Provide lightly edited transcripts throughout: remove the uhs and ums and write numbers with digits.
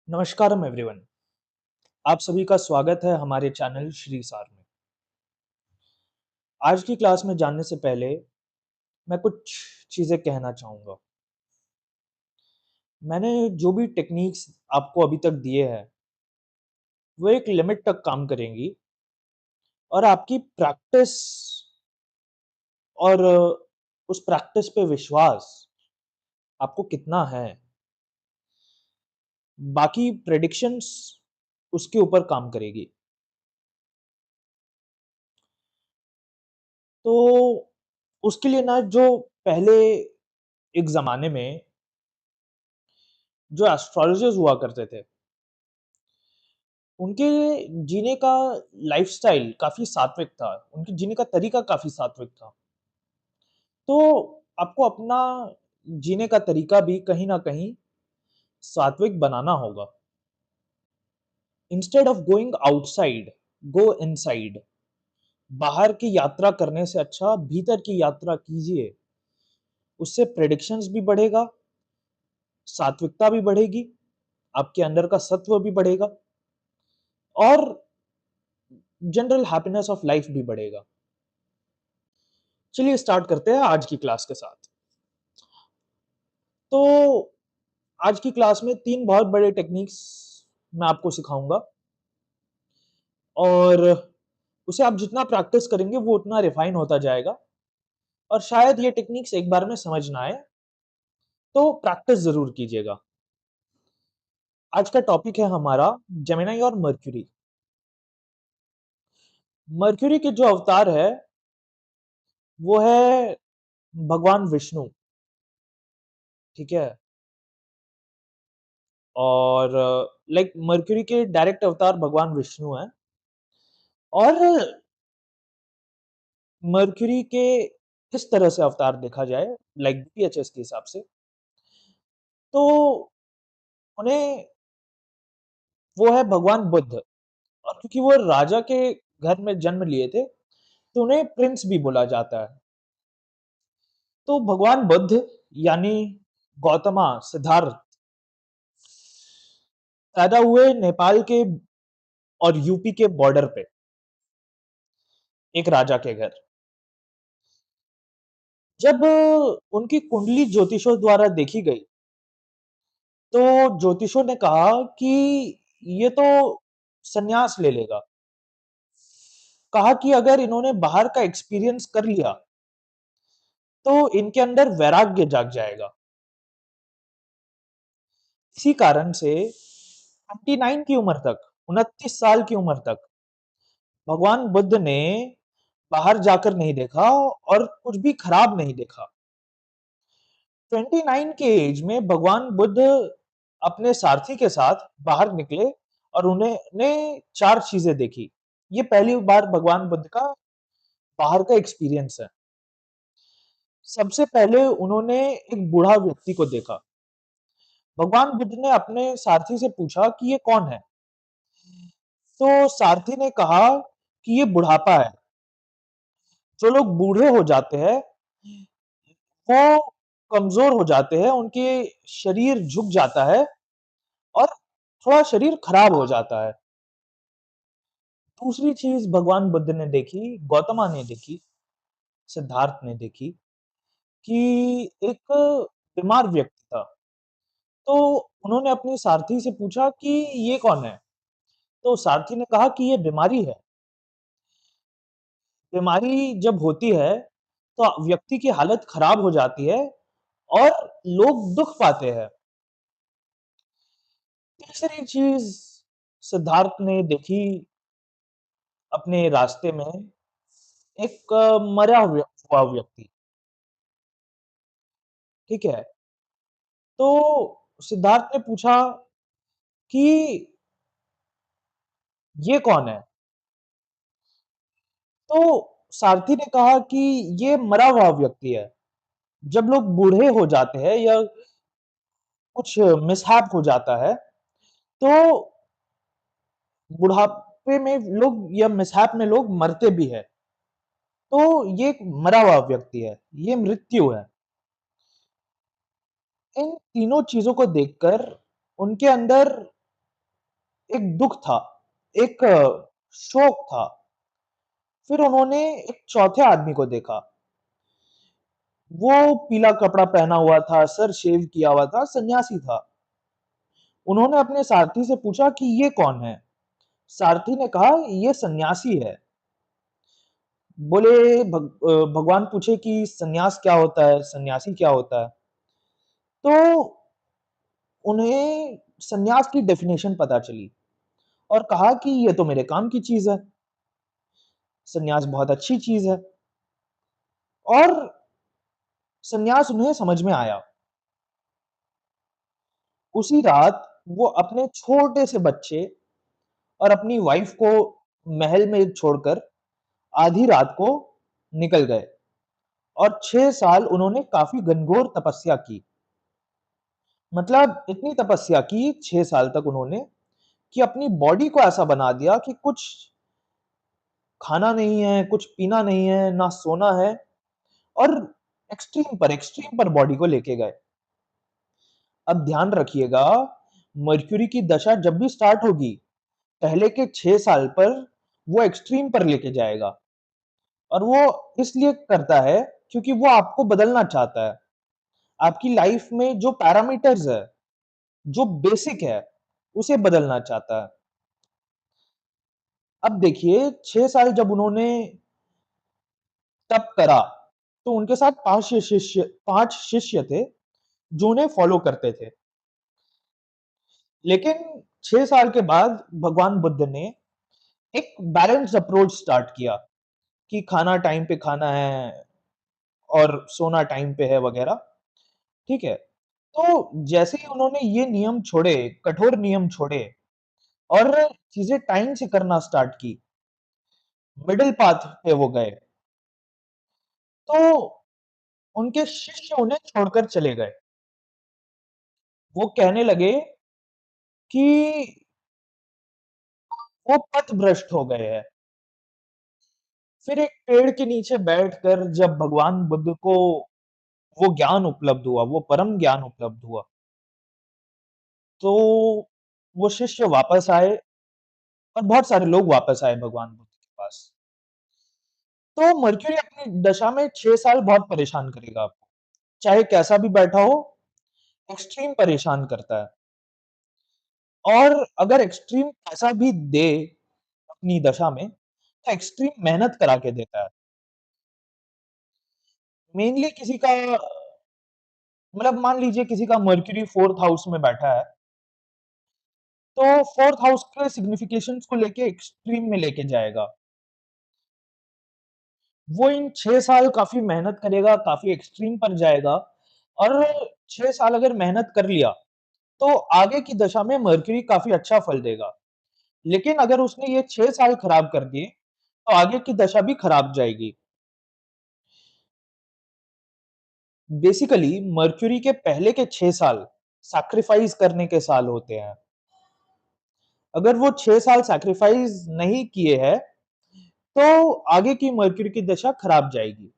नमस्कारम everyone. आप सभी का स्वागत है हमारे चैनल श्री सार में। आज की क्लास में जानने से पहले मैं कुछ चीजें कहना चाहूंगा। मैंने जो भी टेक्निक्स आपको अभी तक दिए हैं वो एक लिमिट तक काम करेंगी और आपकी प्रैक्टिस और उस प्रैक्टिस पे विश्वास आपको कितना है, बाकी प्रेडिक्शंस उसके ऊपर काम करेगी। तो उसके लिए ना, जो पहले एक जमाने में जो एस्ट्रोलॉजर्स हुआ करते थे, उनके जीने का लाइफ़स्टाइल काफ़ी सात्विक था, उनके जीने का तरीका काफ़ी सात्विक था। तो आपको अपना जीने का तरीका भी कहीं न कहीं सात्विक बनाना होगा। Instead of going outside, go inside. बाहर की यात्रा करने से अच्छा भीतर की यात्रा कीजिए। उससे प्रेडिक्शंस भी बढ़ेगा, सात्विकता भी बढ़ेगी, आपके अंदर का सत्व भी बढ़ेगा और जनरल हैप्पीनेस ऑफ लाइफ भी बढ़ेगा। चलिए स्टार्ट करते हैं आज की क्लास के साथ। तो आज की क्लास में 3 बहुत बड़े टेक्निक्स मैं आपको सिखाऊँगा और उसे आप जितना प्रैक्टिस करेंगे वो उतना रिफाइन होता जाएगा और शायद ये टेक्निक्स एक बार में समझ ना आए, तो प्रैक्टिस ज़रूर कीजिएगा। आज का टॉपिक है हमारा जेमिनी और मर्क्यूरी। मर्क्यूरी के जो अवतार है, वो है भगवान विष्णु, ठीक है? और लाइक मर्क्यूरी के डायरेक्ट अवतार भगवान विष्णु हैं और मर्क्यूरी के किस तरह से अवतार देखा जाए लाइक बीपीएचएस के हिसाब से, तो उन्हें वो है भगवान बुद्ध। और क्योंकि वो राजा के घर में जन्म लिए थे, तो उन्हें प्रिंस भी बोला जाता है। तो भगवान बुद्ध यानी गौतमा सिद्धार्थ पैदा हुए नेपाल के और यूपी के बॉर्डर पे एक राजा के घर। जब उनकी कुंडली ज्योतिषों द्वारा देखी गई, तो ज्योतिषों ने कहा कि ये तो सन्यास ले लेगा। कहा कि अगर इन्होंने बाहर का एक्सपीरियंस कर लिया, तो इनके अंदर वैराग्य जाग जाएगा। इसी कारण से 29 की उम्र तक, 29 साल की उम्र तक भगवान बुद्ध ने बाहर जाकर नहीं देखा और कुछ भी खराब नहीं देखा। 29 के एज में भगवान बुद्ध अपने सारथी के साथ बाहर निकले और उन्होंने 4 चीजें देखी। ये पहली बार भगवान बुद्ध का बाहर का एक्सपीरियंस है। सबसे पहले उन्होंने एक बूढ़ा व्यक्ति को देखा। भगवान बुद्ध ने अपने सारथी से पूछा कि ये कौन है? तो सारथी ने कहा कि ये बुढ़ापा है। जो लोग बूढ़े हो जाते हैं, वो कमजोर हो जाते हैं, उनके शरीर झुक जाता है और थोड़ा शरीर खराब हो जाता है। दूसरी चीज भगवान बुद्ध ने देखी, गौतमा ने देखी, सिद्धार्थ ने देखी कि एक बीमार व्यक्ति था। तो उन्होंने अपने सारथी से पूछा कि ये कौन है? तो सारथी ने कहा कि ये बीमारी है। बीमारी जब होती है, तो व्यक्ति की हालत खराब हो जाती है और लोग दुःख पाते हैं। तीसरी चीज़ सिद्धार्थ ने देखी अपने रास्ते में, एक मरा हुआ व्यक्ति, ठीक है? तो सिद्धार्थ ने पूछा कि ये कौन है? तो सारथी ने कहा कि ये मरा हुआ व्यक्ति है। जब लोग बूढ़े हो जाते हैं या कुछ मिसहैप हो जाता है, तो बुढ़ापे में लोग या मिसहैप में लोग मरते भी हैं। तो ये एक मरा हुआ व्यक्ति है, ये मृत्यु है। इन तीनों चीज़ों को देखकर उनके अंदर एक दुःख था, एक शोक था। फिर उन्होंने एक चौथे आदमी को देखा। वो पीला कपड़ा पहना हुआ था, सर शेव किया हुआ था, सन्यासी था। उन्होंने अपने सारथी से पूछा कि ये कौन है? सारथी ने कहा ये सन्यासी है। बोले भगवान पूछे कि सन्यास क्या होता है? सन्यासी क्या होता है? तो उन्हें सन्यास की डेफिनेशन पता चली और कहा कि ये तो मेरे काम की चीज़ है। सन्यास बहुत अच्छी चीज़ है और सन्यास उन्हें समझ में आया। उसी रात वो अपने छोटे से बच्चे और अपनी वाइफ को महल में छोड़कर आधी रात को निकल गए और 6 साल उन्होंने काफ़ी घनघोर तपस्या की। मतलब इतनी तपस्या की 6 साल तक उन्होंने कि अपनी बॉडी को ऐसा बना दिया कि कुछ खाना नहीं है, कुछ पीना नहीं है, ना सोना है और एक्सट्रीम पर बॉडी को लेके गए। अब ध्यान रखिएगा, मर्क्यूरी की दशा जब भी स्टार्ट होगी, पहले के 6 साल पर वो एक्सट्रीम पर लेके जाएगा और वो इसलिए करता है क्योंकि वो आपको बदलना चाहता है। आपकी लाइफ में जो पैरामीटर्स है, जो बेसिक है, उसे बदलना चाहता है। अब देखिए 6 साल जब उन्होंने तप करा, तो उनके साथ 5 शिष्य थे, जो उन्हें फॉलो करते थे। लेकिन 6 साल के बाद भगवान बुद्ध ने एक बैलेंस्ड अप्रोच स्टार्ट किया कि खाना टाइम पे खाना है और सोना टाइम पे है वगैरह, ठीक है? तो जैसे ही उन्होंने ये नियम छोड़े, कठोर नियम छोड़े और चीज़ें टाइम से करना स्टार्ट की, मिडल पाथ पे वो गए, तो उनके शिष्य उन्हें छोड़कर चले गए। वो कहने लगे कि वो पथभ्रष्ट हो गए हैं। फिर एक पेड़ के नीचे बैठकर जब भगवान बुद्ध को वो ज्ञान उपलब्ध हुआ, वो परम ज्ञान उपलब्ध हुआ, तो वो शिष्य वापस आए और बहुत सारे लोग वापस आए भगवान बुद्ध के पास। तो मर्क्यूरी अपनी दशा में 6 साल बहुत परेशान करेगा आपको। चाहे कैसा भी बैठा हो, एक्सट्रीम परेशान करता है। और अगर एक्सट्रीम पैसा भी दे अपनी दशा में, तो एक्सट्रीम मेहनत करा के देता है। मेनली किसी का मतलब मान लीजिए किसी का मर्क्यूरी 4th हाउस में बैठा है, तो 4th हाउस के सिग्निफिकेशंस को लेके एक्सट्रीम में लेके जाएगा। वो इन 6 साल काफ़ी मेहनत करेगा, काफ़ी एक्सट्रीम पर जाएगा और 6 साल अगर मेहनत कर लिया, तो आगे की दशा में मर्क्यूरी काफ़ी अच्छा फल देगा। लेकिन अगर उसने ये 6 साल खराब कर दिए, तो आगे की दशा भी खराब जाएगी। बेसिकली मर्क्यूरी के पहले के 6 साल सैक्रिफाइस करने के साल होते हैं। अगर वो 6 साल सैक्रिफाइस नहीं किए हैं, तो आगे की मर्क्यूरी की दशा खराब जाएगी।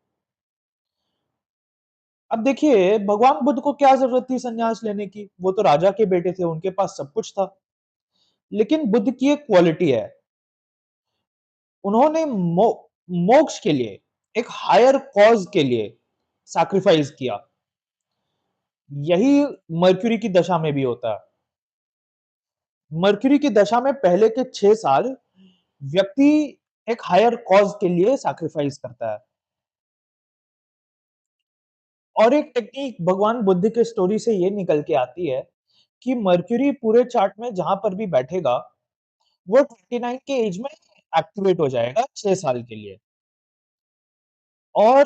अब देखिए भगवान बुद्ध को क्या ज़रूरत थी सन्यास लेने की? वो तो राजा के बेटे थे, उनके पास सब कुछ था। लेकिन बुद्ध की एक क्वालिटी है, उन्होंने मोक्ष के लिए, एक हायर कॉज़ के लिए सैक्रिफाइस किया। यही मर्क्यूरी की दशा में भी होता है। मर्क्यूरी की दशा में पहले के 6 साल व्यक्ति एक हायर कॉज़ के लिए सैक्रिफाइस करता है। और एक टेक्नीक भगवान बुद्ध के स्टोरी से ये निकल के आती है कि मर्क्यूरी पूरे चार्ट में जहाँ पर भी बैठेगा, वो 29 के एज में एक्टिवेट हो जाएगा 6 साल के लिए। और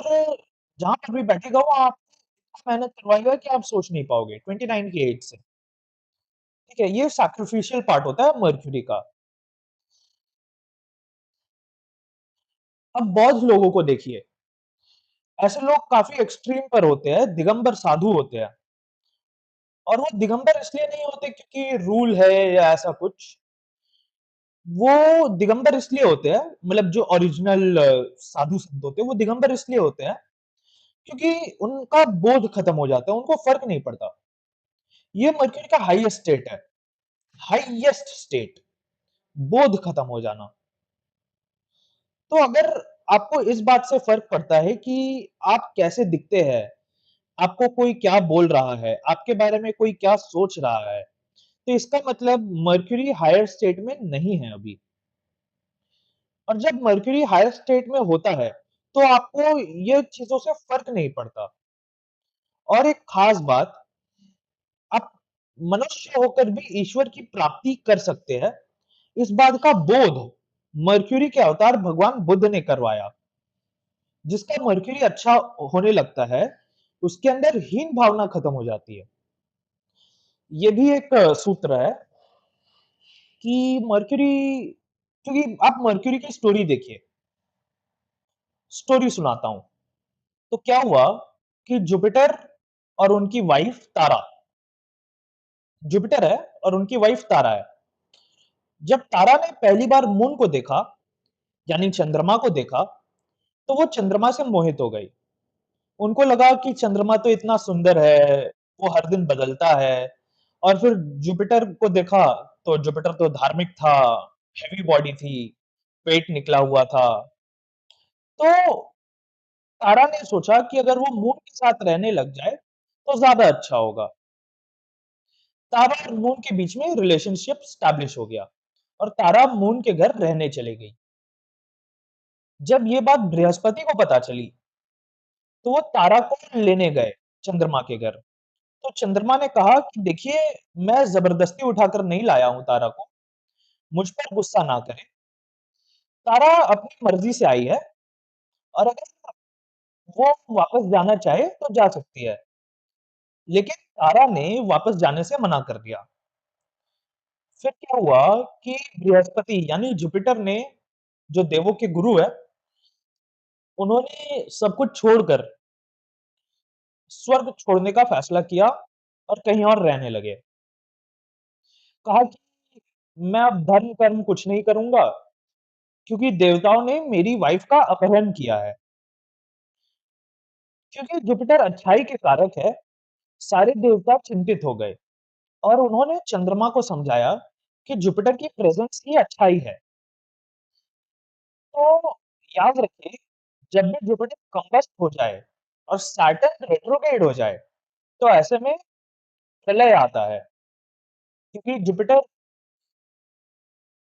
जहाँ पर भी बैठेगा वो आपको इतना मेहनत करवाएगा कि आप सोच नहीं पाओगे 29 की एज से। ठीक है? ये सैक्रिफिशियल पार्ट होता है मर्क्यूरी का। अब बौद्ध लोगों को देखिए, ऐसे लोग काफ़ी एक्सट्रीम पर होते हैं, दिगंबर साधु होते हैं। और वो दिगंबर इसलिए नहीं होते क्योंकि रूल है या ऐसा कुछ। वो दिगंबर इसलिए होते हैं मतलब जो ओरिजिनल साधु संत होते हैं, वो दिगंबर इसलिए होते हैं क्योंकि उनका बोध खत्म हो जाता है, उनको फ़र्क नहीं पड़ता। ये मर्क्यूरी का हाईएस्ट स्टेट है, हाईएस्ट स्टेट। बोध खत्म हो जाना। तो अगर आपको इस बात से फ़र्क पड़ता है कि आप कैसे दिखते हैं, आपको कोई क्या बोल रहा है, आपके बारे में कोई क्या सोच रहा है, तो इसका मतलब मर्क्यूरी हायर स्टेट में नहीं है अभी। और जब मर्क्यूरी हायर स्टेट में होता है, तो आपको ये चीज़ों से फ़र्क नहीं पड़ता। और एक ख़ास बात, आप मनुष्य होकर भी ईश्वर की प्राप्ति कर सकते हैं, इस बात का बोध मर्क्यूरी के अवतार भगवान बुद्ध ने करवाया। जिसका मर्क्यूरी अच्छा होने लगता है, उसके अंदर हीन भावना खत्म हो जाती है। ये भी एक सूत्र है कि मर्क्यूरी, क्योंकि आप मर्क्यूरी की स्टोरी देखिए, स्टोरी सुनाता हूँ। तो क्या हुआ कि जुपिटर और उनकी वाइफ तारा, जुपिटर है और उनकी वाइफ तारा है। जब तारा ने पहली बार मून को देखा, यानी चंद्रमा को देखा, तो वो चंद्रमा से मोहित हो गई। उनको लगा कि चंद्रमा तो इतना सुंदर है, वो हर दिन बदलता है। और फिर जुपिटर को देखा, तो जुपिटर तो धार्मिक था, हेवी बॉडी थी, पेट निकला हुआ था। तो तारा ने सोचा कि अगर वो मून के साथ रहने लग जाए, तो ज़्यादा अच्छा होगा। तारा और मून के बीच में रिलेशनशिप स्टैब्लिश हो गया और तारा मून के घर रहने चली गई। जब ये बात बृहस्पति को पता चली, तो वो तारा को लेने गए चंद्रमा के घर। तो चंद्रमा ने कहा कि देखिए, मैं ज़बरदस्ती उठाकर नहीं लाया हूँ तारा को, मुझ पर गुस्सा ना करें। तारा अपनी मर्ज़ी से आई है और अगर वो वापस जाना चाहे तो जा सकती है। लेकिन तारा ने वापस जाने से मना कर दिया। फिर क्या हुआ कि बृहस्पति यानी जुपिटर ने, जो देवों के गुरु है, उन्होंने सब कुछ छोड़कर स्वर्ग छोड़ने का फैसला किया और कहीं और रहने लगे। कहा कि मैं अब धर्म कर्म कुछ नहीं करूँगा, क्योंकि देवताओं ने मेरी वाइफ़ का अपहरण किया है। क्योंकि जुपिटर अच्छाई के कारक है, सारे देवता चिंतित हो गए और उन्होंने चंद्रमा को समझाया कि जुपिटर की प्रेज़ेंस ही अच्छाई है। तो याद रखिए, जब भी जुपिटर कंबस्ट हो जाए और सैटर्न रेट्रोग्रेड हो जाए, तो ऐसे में प्रलय आता है, क्योंकि जुपिटर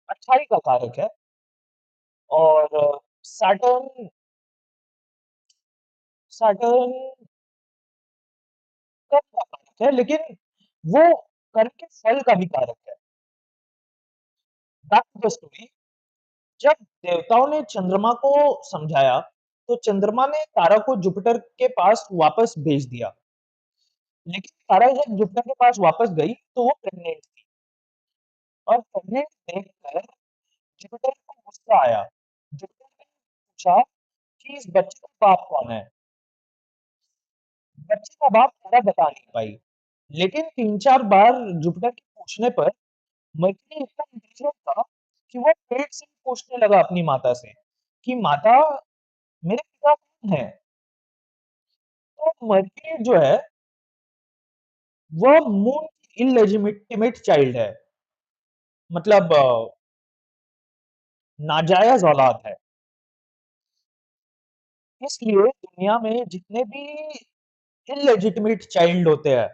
अच्छाई का कारक है और सैटर्न सैटर्न कर्म का कारक है, लेकिन वो कर्म के फल का भी कारक है। बैक टू द स्टोरी, जब देवताओं ने चंद्रमा को समझाया, तो चंद्रमा ने तारा को जुपिटर के पास वापस भेज दिया। लेकिन तारा जब जुपिटर के पास वापस गई, तो वो प्रेग्नेंट थी और प्रेग्नेंट देखकर जुपिटर को गुस्सा आया। जुपिटर ने पूछा कि इस बच्चे का बाप कौन है? बच्चे का बाप तारा बता नहीं पाई। लेकिन 3-4 बार जुपिटर के पूछने पर मरकरी इतना इंटेलिजेंट था कि वो पेट से पूछने लगा अपनी माता से कि माता, मेरे पिता कौन है? तो मरकरी जो है, वह मून की इलेजिटिमेट चाइल्ड है, मतलब नाजायज औलाद है। इसलिए दुनिया में जितने भी इलेजिटिमेट चाइल्ड होते हैं,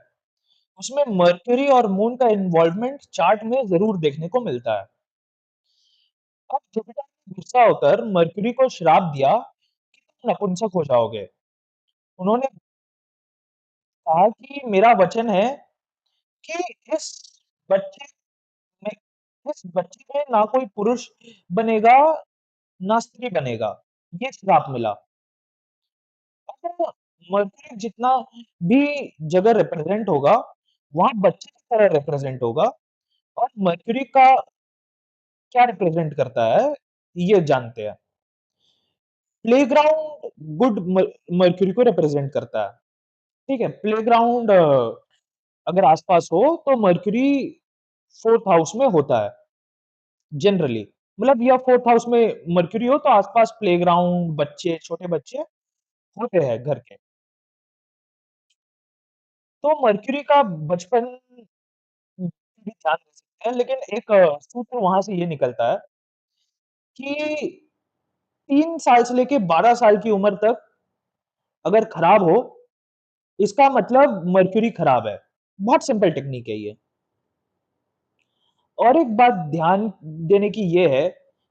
उसमें मर्क्यूरी और मून का इन्वॉल्वमेंट चार्ट में जरूर देखने को मिलता है। अब जुपिटर ने गुस्सा होकर मर्क्यूरी को श्राप दिया कि तुम नपुंसक हो जाओगे। उन्होंने कहा कि मेरा वचन है कि इस बच्चे इस बच्चे में ना कोई पुरुष बनेगा, ना स्त्री बनेगा। ये श्राप मिला। अब मर्क्यूरी जितना भी जगह रिप्रेजेंट होगा, वहां बच्चे की तरह रिप्रेजेंट होगा। और मर्क्यूरी का क्या रिप्रेजेंट करता है, ये जानते हैं। प्लेग्राउंड गुड मर्क्यूरी को रिप्रेजेंट करता है। ठीक है, प्लेग्राउंड अगर आसपास हो, तो मर्क्यूरी फोर्थ हाउस में होता है जनरली। मतलब या फोर्थ हाउस में मर्क्यूरी हो, तो आसपास प्लेग्राउंड, बच्चे, छोटे बच्चे होते हैं घर के। तो मर्क्यूरी का बचपन भी ध्यान दे सकते हैं। लेकिन एक सूत्र वहाँ से ये निकलता है कि 3 साल से लेके 12 साल की उम्र तक अगर खराब हो, इसका मतलब मर्क्यूरी खराब है। बहुत सिंपल टेक्निक है ये। और एक बात ध्यान देने की ये है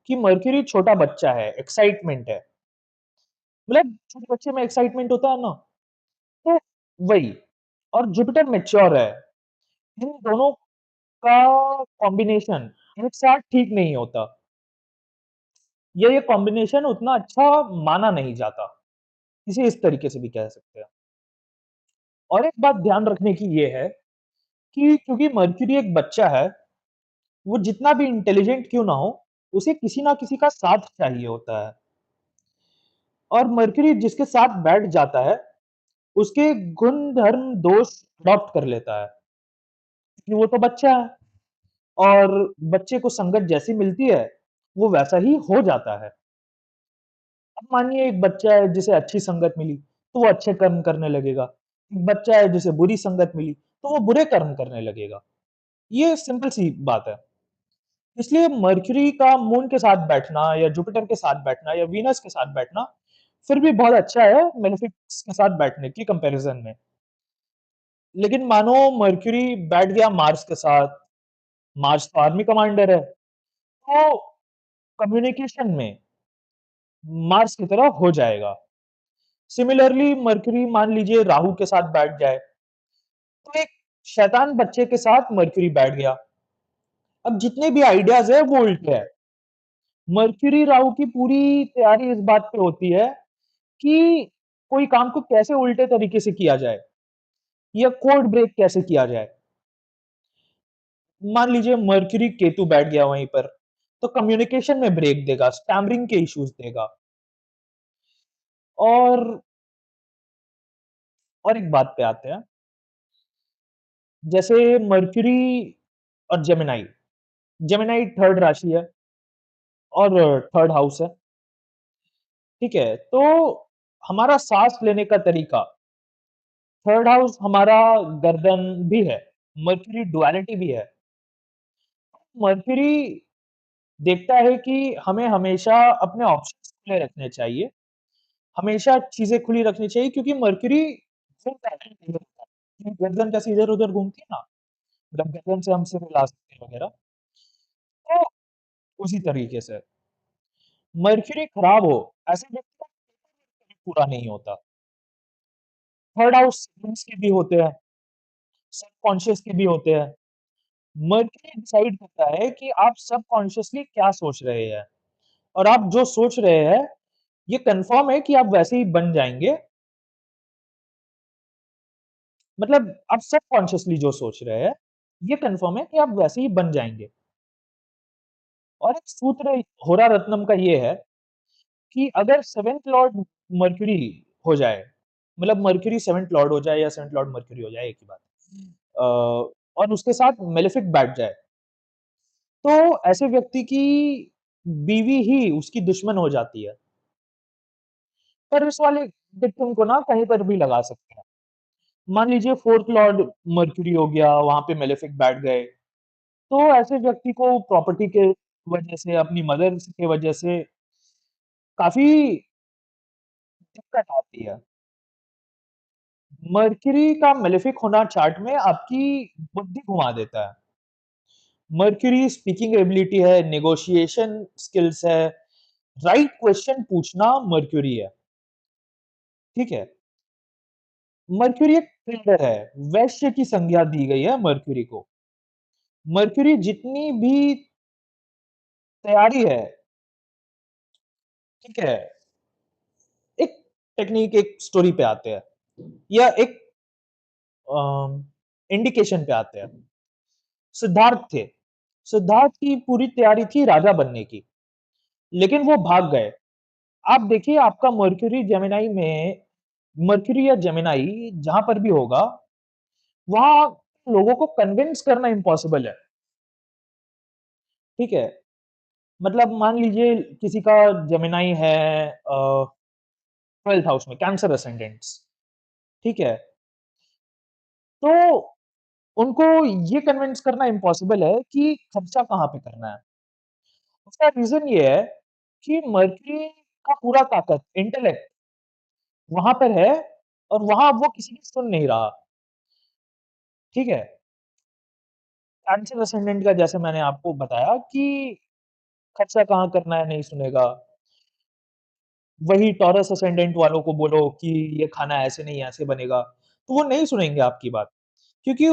कि मर्क्यूरी छोटा बच्चा है, एक्साइटमेंट है। मतलब छोटे बच्चे में एक्साइटमेंट होता है ना, तो वही। और जुपिटर मैच्योर है। इन दोनों का कॉम्बिनेशन एक साथ ठीक नहीं होता। ये कॉम्बिनेशन उतना अच्छा माना नहीं जाता। इसे इस तरीके से भी कह सकते हैं। और एक बात ध्यान रखने की ये है कि क्योंकि मर्क्यूरी एक बच्चा है, वो जितना भी इंटेलिजेंट क्यों ना हो, उसे किसी ना किसी का साथ चाहिए होता है। और मर्क्यूरी जिसके साथ बैठ जाता है, उसके गुण धर्म दोष अडॉप्ट कर लेता है, कि वो तो बच्चा है और बच्चे को संगत जैसी मिलती है, वो वैसा ही हो जाता है। अब मानिए एक बच्चा है जिसे अच्छी संगत मिली, तो वो अच्छे कर्म करने लगेगा। एक बच्चा है जिसे बुरी संगत मिली, तो वो बुरे कर्म करने लगेगा। ये सिंपल सी बात है। इसलिए मर्क्यूरी का मून के साथ बैठना या जुपिटर के साथ बैठना या वीनस के साथ बैठना फिर भी बहुत अच्छा है मेलेफिक्स के साथ बैठने की कंपैरिजन में। लेकिन मानो मर्क्यूरी बैठ गया मार्स के साथ, मार्स तो आर्मी कमांडर है, तो कम्युनिकेशन में मार्स की तरह हो जाएगा। सिमिलरली मर्क्यूरी मान लीजिए राहु के साथ बैठ जाए, तो एक शैतान बच्चे के साथ मर्क्यूरी बैठ गया। अब जितने भी आइडियाज है वो उल्टे है। मर्क्यूरी राहु की पूरी तैयारी इस बात पे होती है कि कोई काम को कैसे उल्टे तरीके से किया जाए या कोड ब्रेक कैसे किया जाए। मान लीजिए मर्क्यूरी केतु बैठ गया वहीं पर, तो कम्युनिकेशन में ब्रेक देगा, स्टैमरिंग के इश्यूज देगा। और एक बात पे आते हैं, जैसे मर्क्यूरी और जेमिनाई। जेमिनाई थर्ड राशि है और थर्ड हाउस है। ठीक है, तो हमारा सांस लेने का तरीका, थर्ड हाउस हमारा गर्दन भी है, मर्क्यूरी डुअलिटी भी है। मर्क्यूरी देखता है कि हमें हमेशा अपने ऑप्शंस खुले रखने चाहिए, हमेशा चीजें खुली रखनी चाहिए, क्योंकि मर्क्यूरी घूमता है इधर-उधर। गर्दन कैसे इधर-उधर घूमती है ना, मतलब गर्दन से हम सिर हिला सकते हैं वगैरह, तो उसी तरीके से मर्क्यूरी खराब हो, ऐसे व्यक्ति का पेपर पूरा नहीं होता। थर्ड हाउस सिबलिंग्स के भी होते हैं, सबकॉन्शियस के भी होते हैं। मर्क्यूरी डिसाइड करता है कि आप सबकॉन्शियसली क्या सोच रहे हैं, और आप जो सोच रहे हैं, ये कंफर्म है कि आप वैसे ही बन जाएँगे। मतलब आप सबकॉन्शियसली जो सोच रहे हैं, ये कंफर्म है कि आप वैसे ही बन जाएँगे। और एक सूत्र होरा रत्नम का ये है कि अगर 7th लॉर्ड मर्क्यूरी हो जाए, मतलब मर्क्यूरी 7th लॉर्ड हो जाए या 7th लॉर्ड मर्क्यूरी हो जाए, एक ही बात है। और उसके साथ मेलेफिक बैठ जाए, तो ऐसे व्यक्ति की बीवी ही उसकी दुश्मन हो जाती है। पर इस वाले डिक्टेम को ना कहीं पर भी लगा सकते हैं। मान लीजिए 4th लॉर्ड मर्क्यूरी हो गया, वहाँ पे मेलेफिक बैठ गए, तो ऐसे व्यक्ति को प्रॉपर्टी के वजह से, अपनी मदर की वजह से काफ़ी दिक्कत आती है। मर्क्यूरी का मेलेफिक होना चार्ट में आपकी बुद्धि घुमा देता है। मर्क्यूरी स्पीकिंग एबिलिटी है, नेगोशिएशन स्किल्स है, राइट क्वेश्चन पूछना मर्क्यूरी है। ठीक है? मर्क्यूरी एक ट्रेडर है, वैश्य की संज्ञा दी गई है मर्क्यूरी को। मर्क्यूरी जितनी भी तैयारी है, ठीक है? एक टेक्निक, एक स्टोरी पे आते हैं, या एक इंडिकेशन पे आते हैं। सिद्धार्थ थे। सिद्धार्थ की पूरी तैयारी थी राजा बनने की, लेकिन वो भाग गए। आप देखिए आपका मर्क्यूरी जेमिनी में, मर्क्यूरी या जेमिनी जहां पर भी होगा, वहां लोगों को कन्विंस करना इम्पॉसिबल है। ठीक है? मतलब मान लीजिए किसी का जेमिनी है 12th हाउस में, कैंसर असेंडेंट्स। ठीक है? तो उनको ये कन्विंस करना इम्पॉसिबल है कि खर्चा कहाँ पे करना है। उसका रीज़न ये है कि मर्क्यूरी का पूरा ताकत, इंटेलेक्ट वहाँ पर है और वहाँ वो किसी की सुन नहीं रहा, ठीक है? कैंसर असेंडेंट का जैसे मैंने आपको बताया कि खर्चा कहाँ करना है नहीं सुनेगा। वही टॉरस असेंडेंट वालों को बोलो कि ये खाना ऐसे नहीं ऐसे बनेगा, तो वो नहीं सुनेंगे आपकी बात। क्योंकि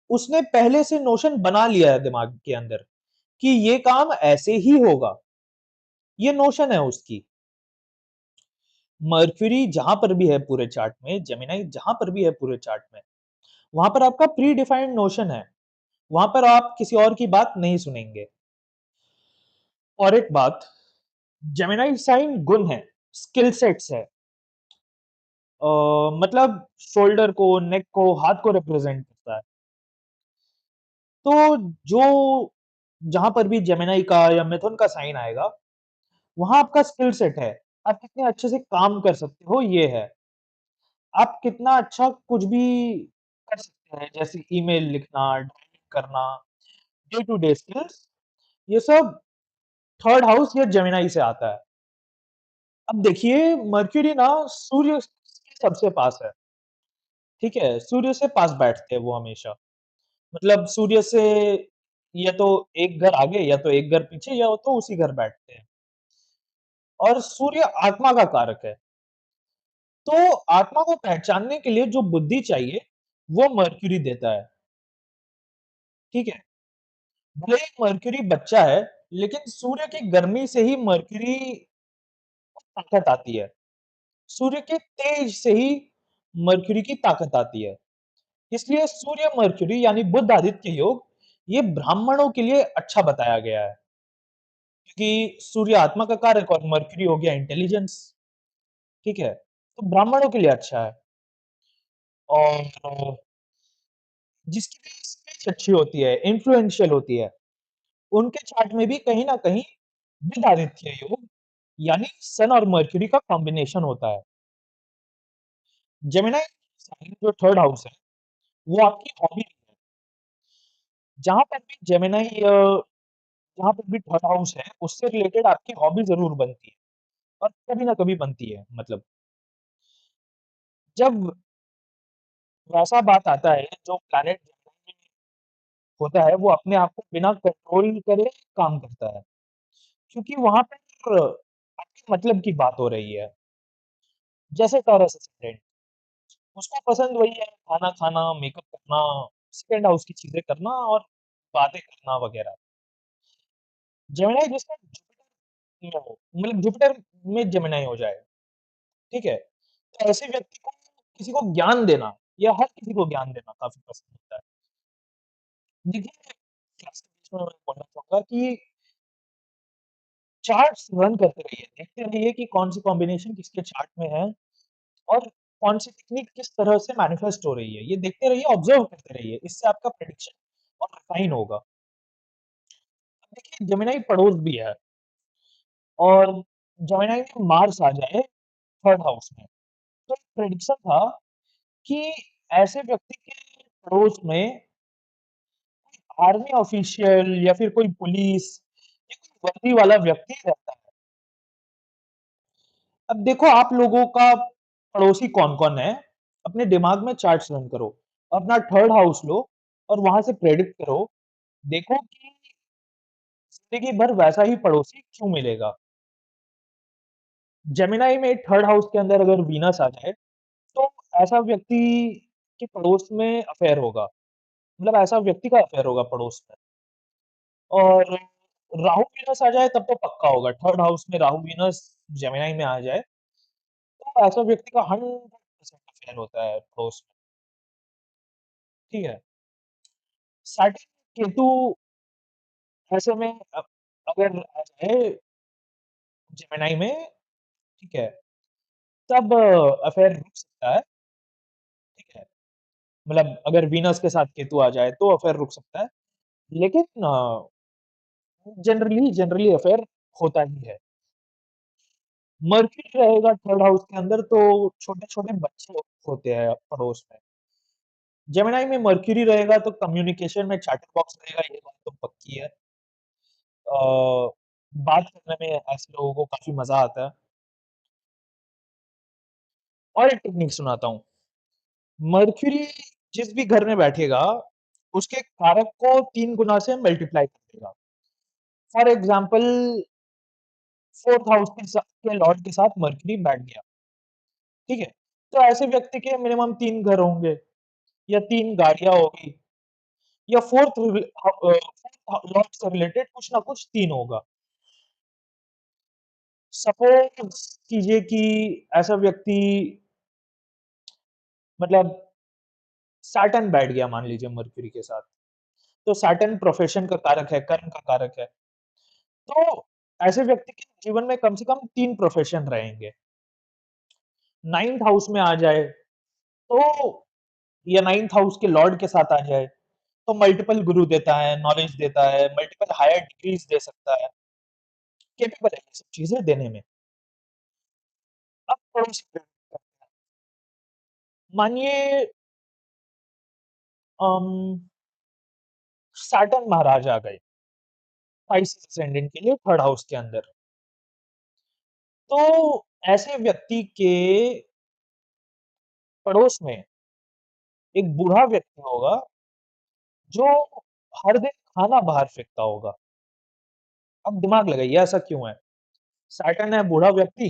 उसने पहले से नोशन बना लिया है दिमाग के अंदर कि ये काम ऐसे ही होगा। ये नोशन है उसकी। मर्क्यूरी जहाँ पर भी है पूरे चार्ट में, जेमिनी जहाँ पर भी है पूरे चार्ट में, वहाँ पर आपका प्री डिफाइंड नोशन है। वहाँ पर आप किसी और की बात नहीं सुनेंगे। और एक बात, जेमिनी साइन गुण है, स्किल सेट्स है। मतलब शोल्डर को, नेक को, हाथ को रिप्रेजेंट करता है। तो जो जहाँ पर भी जेमिनी का या मिथुन का साइन आएगा, वहाँ आपका स्किल सेट है। आप कितने अच्छे से काम कर सकते हो ये है। आप कितना अच्छा कुछ भी कर सकते हैं, जैसे ईमेल लिखना, ड्राइविंग करना, डे टू डे स्किल्स, ये सब थर्ड हाउस या जेमिनी से आता है। अब देखिए मर्क्यूरी ना सूर्य के सबसे पास है, ठीक है? सूर्य से पास बैठते हैं वो हमेशा। मतलब सूर्य से या तो एक घर आगे या तो एक घर पीछे या तो उसी घर बैठते हैं। और सूर्य आत्मा का कारक है। तो आत्मा को पहचानने के लिए जो बुद्धि चाहिए, वो मर्क्यूरी देता है, ठीक है? भले ही मर्क्यूरी बच्चा है, लेकिन सूर्य की गर्मी से ही मर्क्यूरी को ताकत आती है। सूर्य के तेज से ही मर्क्यूरी की ताकत आती है। इसलिए सूर्य मर्क्यूरी यानी बुध आदित्य योग, ये ब्राह्मणों के लिए अच्छा बताया गया है। क्योंकि सूर्य आत्मा का कारक और मर्क्यूरी हो गया इंटेलिजेंस, ठीक है? तो ब्राह्मणों के लिए अच्छा है। और जिसकी भी स्पीच अच्छी होती है, इन्फ्लुएंशियल होती है, उनके चार्ट में भी कहीं न कहीं बुध आदित्य योग यानी सन और मर्क्यूरी का कॉम्बिनेशन होता है। जेमिनी साइन जो थर्ड हाउस है, वो आपकी हॉबी है। जहाँ पर भी जेमिनी जहाँ पर भी थर्ड हाउस है, उससे रिलेटेड आपकी हॉबी ज़रूर बनती है और कभी ना कभी बनती है मतलब। जब वैसा बात आता है जो प्लैनेट जेमिनी में होता है, वो अपने आप को बिना कंट्रोल करे काम करता है। क्योंकि वहाँ पर आपके मतलब की बात हो रही है। जैसे टॉरस असेंडेंट, उसको पसंद वही है खाना खाना, मेकअप करना, सेकंड हाउस की चीज़ें करना और बातें करना वगैरह। जेमिनी जिसका जुपिटर में हो, मतलब जुपिटर में जेमिनी हो जाए, ठीक है? तो ऐसे व्यक्ति को किसी को ज्ञान देना या हर किसी को ज्ञान देना काफ़ी पसंद होता है। देखिए, क्लास के बीच में मैं बोलना चाहूँगा कि चार्ट्स रन करते रहिए, देखते रहिए कि कौन-सी कॉम्बिनेशन किसके चार्ट में है और कौन-सी टेक्निक किस तरह से मैनिफेस्ट हो रही है। ये देखते रहिए, ऑब्ज़र्व करते रहिए, इससे आपका प्रेडिक्शन और रिफाइन होगा। अब देखिए जेमिनी पड़ोस भी है और जेमिनी में मार्स आ जाए थर्ड हाउस में, तो एक प्रेडिक्शन था कि ऐसे व्यक्ति के पड़ोस में आर्मी ऑफिशियल या फिर कोई पुलिस या कोई वर्दी वाला व्यक्ति रहता है। अब देखो आप लोगों का पड़ोसी कौन-कौन है, अपने दिमाग में चार्ट्स रन करो, अपना थर्ड हाउस लो और वहाँ से प्रेडिक्ट करो, देखो कि ज़िंदगी भर वैसा ही पड़ोसी क्यों मिलेगा। जेमिनी में थर्ड हाउस के अंदर अगर वीनस आ जाए, तो ऐसा व्यक्ति के पड़ोस में अफ़ेयर होगा, मतलब ऐसा व्यक्ति का अफ़ेयर होगा पड़ोस में। और राहु वीनस आ जाए तब तो पक्का होगा, थर्ड हाउस में राहु वीनस जेमिनी में आ जाए, तो ऐसा व्यक्ति का 100% अफ़ेयर होता है पड़ोस में, ठीक है? सैटर्न, केतु ऐसे में अगर आ जाए जेमिनी में, ठीक है? तब अफ़ेयर रुक सकता है, ठीक है? मतलब अगर वीनस के साथ केतु आ जाए तो अफ़ेयर रुक सकता है। लेकिन जनरली अफ़ेयर होता ही है। मर्क्यूरी रहेगा थर्ड हाउस के अंदर तो छोटे-छोटे बच्चे होते हैं पड़ोस में। जेमिनी में मर्क्यूरी रहेगा तो कम्युनिकेशन में चैटर बॉक्स रहेगा, ये बात तो पक्की है। बात करने में ऐसे लोगों को काफ़ी मज़ा आता है। और एक टेक्निक सुनाता हूँ। मर्क्यूरी जिस भी घर में बैठेगा, उसके कारक को 3 गुना से मल्टीप्लाई कर देगा। फॉर एग्ज़ाम्पल 4th हाउस के लॉर्ड के साथ मर्क्यूरी बैठ गया, ठीक है? तो ऐसे व्यक्ति के मिनिमम 3 घर होंगे या 3 गाड़ियाँ होगी या 4th लॉर्ड से रिलेटेड कुछ ना कुछ 3 होगा। सपोज़ कीजिए कि ऐसा व्यक्ति मतलब सैटर्न बैठ गया मान लीजिए मर्क्यूरी के साथ। तो सैटर्न प्रोफ़ेशन का कारक है, कर्म का कारक है। तो ऐसे व्यक्ति के जीवन में कम से कम 3 प्रोफ़ेशन रहेंगे। 9th हाउस में आ जाए तो या 9th हाउस के लॉर्ड के साथ आ जाए, तो मल्टीपल गुरु देता है, नॉलेज देता है, मल्टीपल हायर डिग्रीज़ दे सकता है, कैपेबल है ये सब चीज़ें देने में। अब पड़ोसी पे मानिए अम, सैटर्न महाराज आ गए, स्पाइसेस असेंडेंट के लिए 3rd हाउस के अंदर। तो ऐसे व्यक्ति के पड़ोस में एक बूढ़ा व्यक्ति होगा, जो हर दिन खाना बाहर फेंकता होगा। अब दिमाग लगाइए ऐसा क्यों है? सैटर्न है बूढ़ा व्यक्ति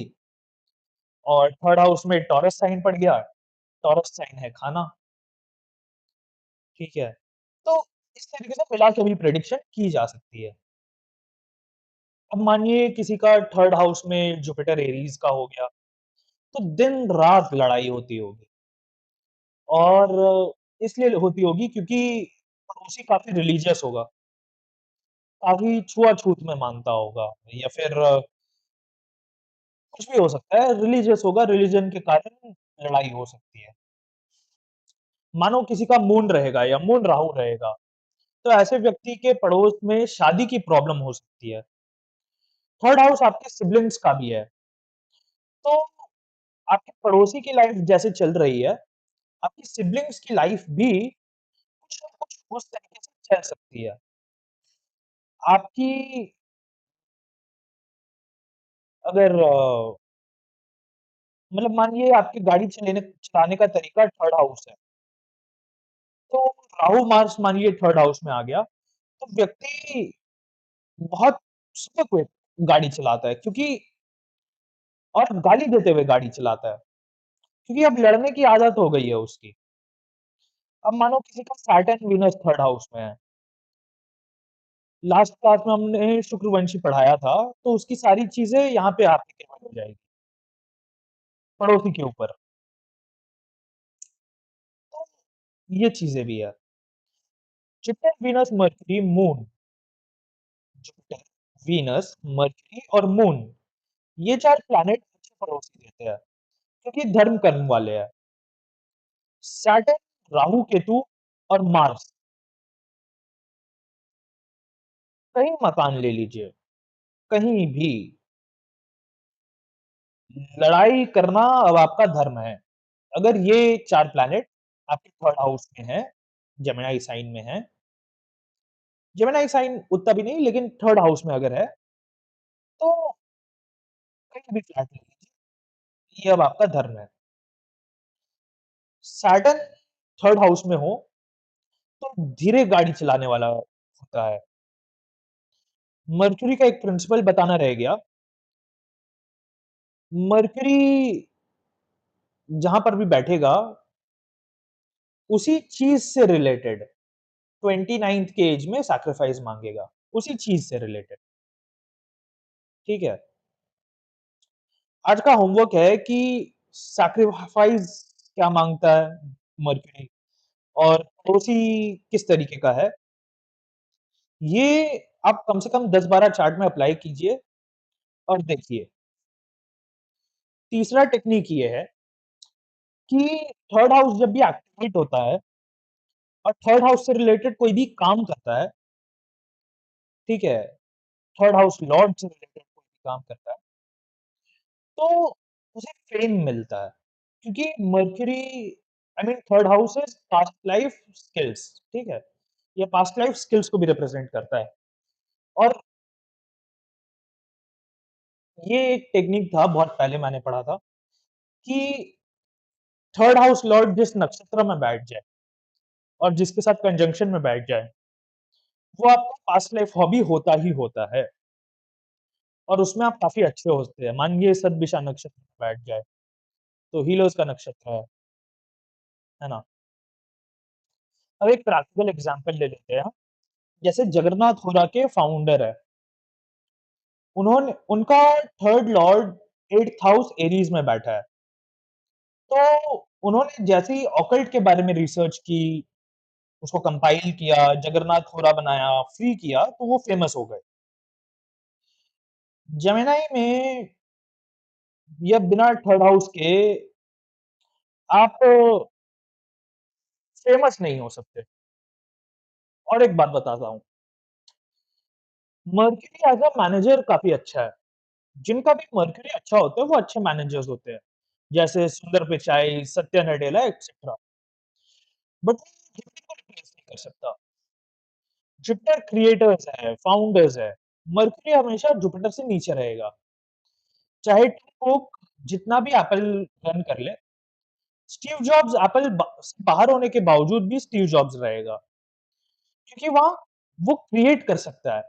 और 3rd हाउस में टॉरस साइन पड़ गया, टॉरस साइन है खाना, ठीक है? तो इस तरीके से मिला के भी प्रेडिक्शन की जा सकती है। अब मानिए किसी का 3rd हाउस में जुपिटर एरीज़ का हो गया, तो दिन-रात लड़ाई होती होगी और इसलिए होती होगी क्योंकि पड़ोसी काफ़ी रिलीजियस होगा, काफ़ी छुआ-छूत में मानता होगा या फिर कुछ भी हो सकता है, रिलीजियस होगा, रिलिजन के कारण लड़ाई हो सकती है। मानो किसी का मून रहेगा या मून राहु रहेगा, तो ऐसे व्यक्ति के पड़ोस में शादी की प्रॉब्लम हो सकती है। 3rd हाउस आपके सिबलिंग्स का भी है, तो आपके पड़ोसी की लाइफ जैसे चल रही है, आपकी सिबलिंग्स की लाइफ भी कुछ न कुछ उस तरीके से चल सकती है। आपकी अगर मतलब मानिए आपकी गाड़ी चलाने का तरीका 3rd हाउस है, तो राहु मार्स मानिए 3rd हाउस में आ गया, तो व्यक्ति बहुत स्मूथ में गाड़ी चलाता है क्योंकि और गाली देते हुए गाड़ी चलाता है, क्योंकि अब लड़ने की आदत हो गई है उसकी। अब मानो किसी का सैटर्न वीनस 3rd हाउस में है। लास्ट क्लास में हमने शुक्रवंशी पढ़ाया था, तो उसकी सारी चीज़ें यहाँ पे एप्लीकेबल हो जाएगी, पड़ोसी के ऊपर। तो ये चीज़ें भी है। Jupiter, Venus, mercury, moon Jupiter, Venus, mercury और मून ये 4 प्लैनेट अच्छे पड़ोसी देते हैं, क्योंकि धर्म कर्म वाले हैं। सैटर्न, राहु, केतु और मार्स कहीं मकान ले लीजिए, कहीं भी लड़ाई करना अब आपका धर्म है। अगर ये 4 प्लैनेट आपके 3rd हाउस में हैं, जेमिनी साइन में हैं, जेमिनी साइन उतना भी नहीं लेकिन 3rd हाउस में अगर है, तो कहीं भी फ्लैट ले लीजिए, ये अब आपका धर्म है। सैटर्न 3rd हाउस में हो, तो धीरे गाड़ी चलाने वाला होता है। मर्क्यूरी का एक प्रिंसिपल बताना रह गया, मर्क्यूरी जहाँ पर भी बैठेगा, उसी चीज़ से रिलेटेड 29th के एज में सैक्रिफाइस माँगेगा, उसी चीज़ से रिलेटेड, ठीक है? आज का होमवर्क है कि सैक्रिफाइस क्या माँगता है मर्क्यूरी और पड़ोसी किस तरीके का है, ये आप कम से कम 10-12 चार्ट में अप्लाई कीजिए और देखिए। तीसरा टेक्नीक ये है कि 3rd हाउस जब भी एक्टिवेट होता है और 3rd हाउस से रिलेटेड कोई भी काम करता है, ठीक है? 3rd हाउस लॉर्ड से रिलेटेड कोई भी काम करता है, तो उसे फेम मिलता है। क्योंकि mercury I mean third house is past life skills, ठीक है? ये पास्ट लाइफ स्किल्स को भी रिप्रेजेंट करता है। और ये एक टेक्निक था, बहुत पहले मैंने पढ़ा था कि थर्ड हाउस लॉर्ड जिस नक्षत्र में बैठ जाए और जिसके साथ कंजंक्शन में बैठ जाए, वो आपका पास्ट लाइफ हॉबी होता ही होता है और उसमें आप काफ़ी अच्छे होते हैं। मानिए सदभिषा नक्षत्र में बैठ जाए, तो हीरोज़ का नक्षत्र है ना? अब एक प्रैक्टिकल एग्ज़ाम्पल ले लेते हैं हम। जैसे जगन्नाथ होरा के फाउंडर है, उन्होंने उनका third Lord 8th house Aries में बैठा है। तो उन्होंने जैसे ही ऑकल्ट के बारे में रिसर्च की, उसको कंपाइल किया, जगन्नाथ होरा बनाया, फ्री किया, तो वो फेमस हो गए। जेमिनी में या बिना थर्ड हाउस के आप फेमस नहीं हो सकते। और एक बात बताता हूँ, मर्क्यूरी एज़ अ मैनेजर काफ़ी अच्छा है। जिनका भी मर्क्यूरी अच्छा होता है, वो अच्छे मैनेजर्स होते हैं। जैसे सुंदर Pichai, Satya Nadella etcetera. But Jupiter को रिप्लेस नहीं कर सकता। जुपिटर क्रिएटर्स है, फाउंडर्स है। मर्क्यूरी हमेशा जुपिटर से नीचे रहेगा। चाहे टिम कुक जितना भी एप्पल रन कर ले, स्टीव जॉब्स एप्पल से बाहर होने के बावजूद भी स्टीव जॉब्स रहेगा। क्योंकि वहाँ वो क्रिएट कर सकता है।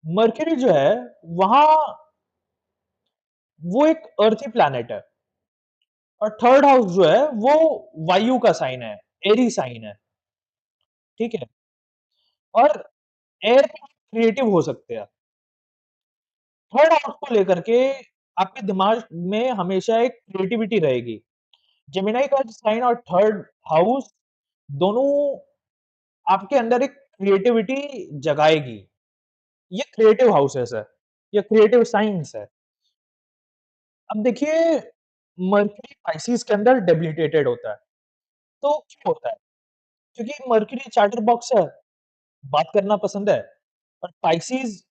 मर्क्यूरी जो है, वहाँ वो एक अर्थी प्लैनेट है और थर्ड हाउस जो है, वो वायु का साइन है, एरी साइन है, ठीक है? और एयर में क्रिएटिव हो सकते हैं। थर्ड हाउस को लेकर के आपके दिमाग में हमेशा एक क्रिएटिविटी रहेगी। जेमिनी का साइन और थर्ड हाउस दोनों आपके अंदर एक क्रिएटिविटी जगाएगी। ये क्रिएटिव हाउसेस है, ये क्रिएटिव साइंस है। अब देखिए मर्क्यूरी पाइसेस के अंदर डेबिलिटेटेड होता है। तो क्यों होता है? क्योंकि मर्क्यूरी चैटर बॉक्स है, बात करना पसंद है और पाइसेस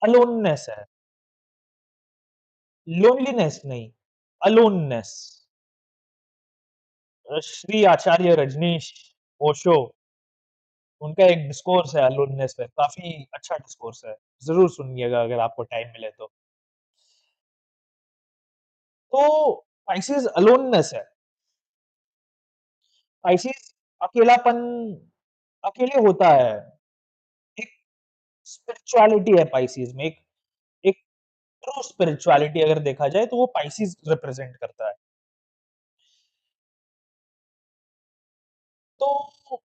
अलोननेस है, लोनलीनेस नहीं, अलोननेस। श्री आचार्य रजनीश ओशो, उनका एक डिस्कोर्स है अलोननेस पे, काफ़ी अच्छा डिस्कोर्स है। ज़रूर सुनिएगा अगर आपको टाइम मिले तो। तो पाइसेस अलोननेस है, पाइसेस अकेलापन अकेले होता है। एक स्पिरिचुअलिटी है पाइसेस में, एक एक ट्रू स्पिरिचुअलिटी अगर देखा जाए तो वो पाइसेस रिप्रेजेंट करता है। तो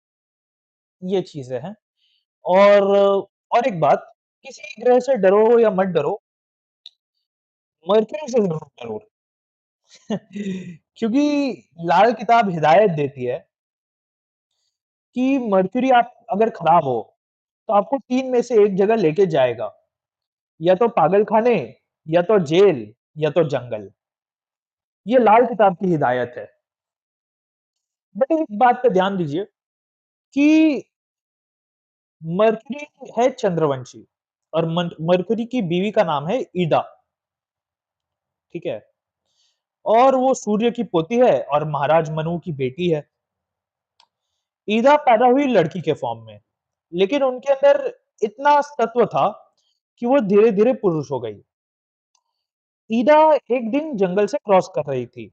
ये चीज़ें हैं। और एक बात, किसी ग्रह से डरो या मत डरो, मरकरी से ज़रूर डरो। क्योंकि लाल किताब हिदायत देती है कि मर्क्यूरी आप अगर खराब हो, तो आपको 3 में से एक जगह लेके जाएगा। या तो पागलखाने, या तो जेल, या तो जंगल। ये लाल किताब की हिदायत है। बट एक बात पे ध्यान दीजिए कि मर्क्यूरी है चंद्रवंशी और मर्क्यूरी की बीवी का नाम है ईडा, ठीक है? और वो सूर्य की पोती है और महाराज मनु की बेटी है। ईदा पैदा हुई लड़की के फॉर्म में, लेकिन उनके अंदर इतना सत्व था कि वो धीरे-धीरे पुरुष हो गई। ईदा एक दिन जंगल से क्रॉस कर रही थी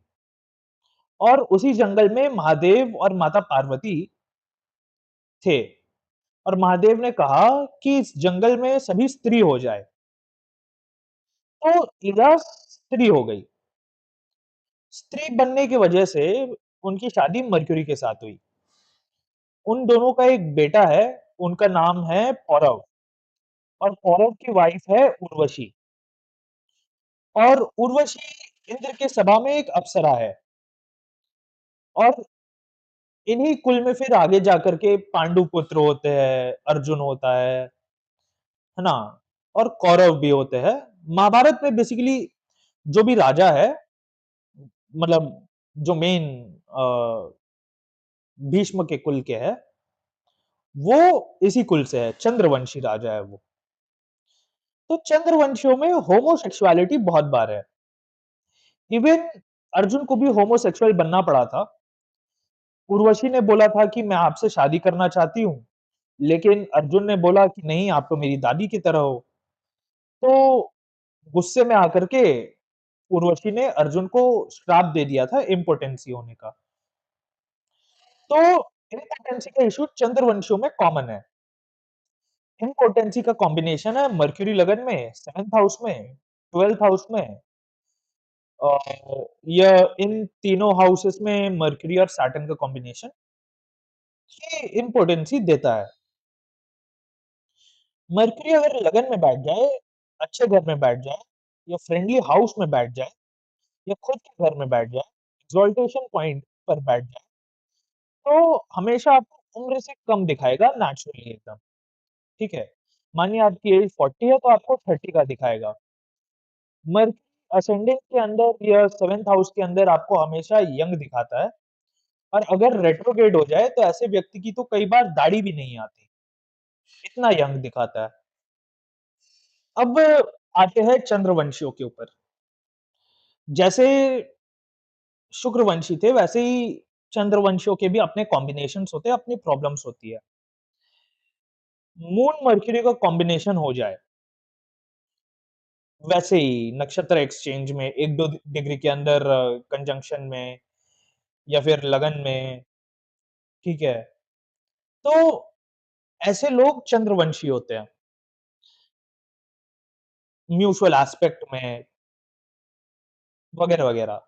और उसी जंगल में महादेव और माता पार्वती थे और महादेव ने कहा कि इस जंगल में सभी स्त्री हो जाए। तो ईदा स्त्री हो गई। स्त्री बनने की वजह से उनकी शादी मरक्यूरी के साथ हुई। उन दोनों का एक बेटा है, उनका नाम है पौरव और पौरव की वाइफ है उर्वशी। और उर्वशी इंद्र के सभा में एक अप्सरा है और इन्हीं कुल में फिर आगे जाकर के पांडु पुत्र होते हैं, अर्जुन होता है ना? और कौरव भी होते हैं। महाभारत में बेसिकली जो भी राजा है, मतलब जो मेन भीष्म के कुल के है, वो इसी कुल से है, चंद्रवंशी राजा है वो। तो चंद्रवंशियों में होमोसेक्सुअलिटी बहुत बार है। इवन अर्जुन को भी होमोसेक्सुअल बनना पड़ा था। उर्वशी ने बोला था कि मैं आपसे शादी करना चाहती हूँ, लेकिन अर्जुन ने बोला कि नहीं आप तो मेरी दादी की तरह हो। तो गुस्से में आकर के उर्वशी ने अर्जुन को श्राप दे दिया था इम्पोटेंसी होने का। तो इम्पोटेंसी का इश्यू चंद्रवंशियों में कॉमन है। इम्पोटेंसी का कॉम्बिनेशन है मर्क्यूरी लगन में, 7th हाउस में, 12th हाउस में या इन तीनों हाउसेस में मर्क्यूरी और सैटर्न का कॉम्बिनेशन ये इम्पोटेंसी देता है। मर्क्यूरी अगर लगन में बैठ जाए, अच्छे घर में बैठ जाए या फ्रेंडली हाउस में बैठ जाए या खुद के घर में बैठ जाए, एक्सॉल्टेशन पॉइंट पर बैठ जाए, तो हमेशा आपको उम्र से कम दिखाएगा नेचुरली एकदम, ठीक है? मानिए आपकी एज 40 है तो आपको 30 का दिखाएगा। मर्क्यूरी असेंडिंग के अंदर या 7th हाउस के अंदर आपको हमेशा यंग दिखाता है और अगर रेट्रोग्रेड हो जाए तो ऐसे व्यक्ति की तो कई बार दाढ़ी भी नहीं आती, इतना यंग दिखाता है। अब आते हैं चंद्रवंशियों के ऊपर। जैसे शुक्रवंशी थे वैसे ही चंद्रवंशियों के भी अपने कॉम्बिनेशंस होते हैं, अपनी प्रॉब्लम्स होती है। मून मर्क्यूरी का कॉम्बिनेशन हो जाए, वैसे ही नक्षत्र एक्सचेंज में 1-2 डिग्री के अंदर कंजंक्शन में या फिर लगन में, ठीक है? तो ऐसे लोग चंद्रवंशी होते हैं, म्यूचुअल एस्पेक्ट में वगैरह-वगैरह।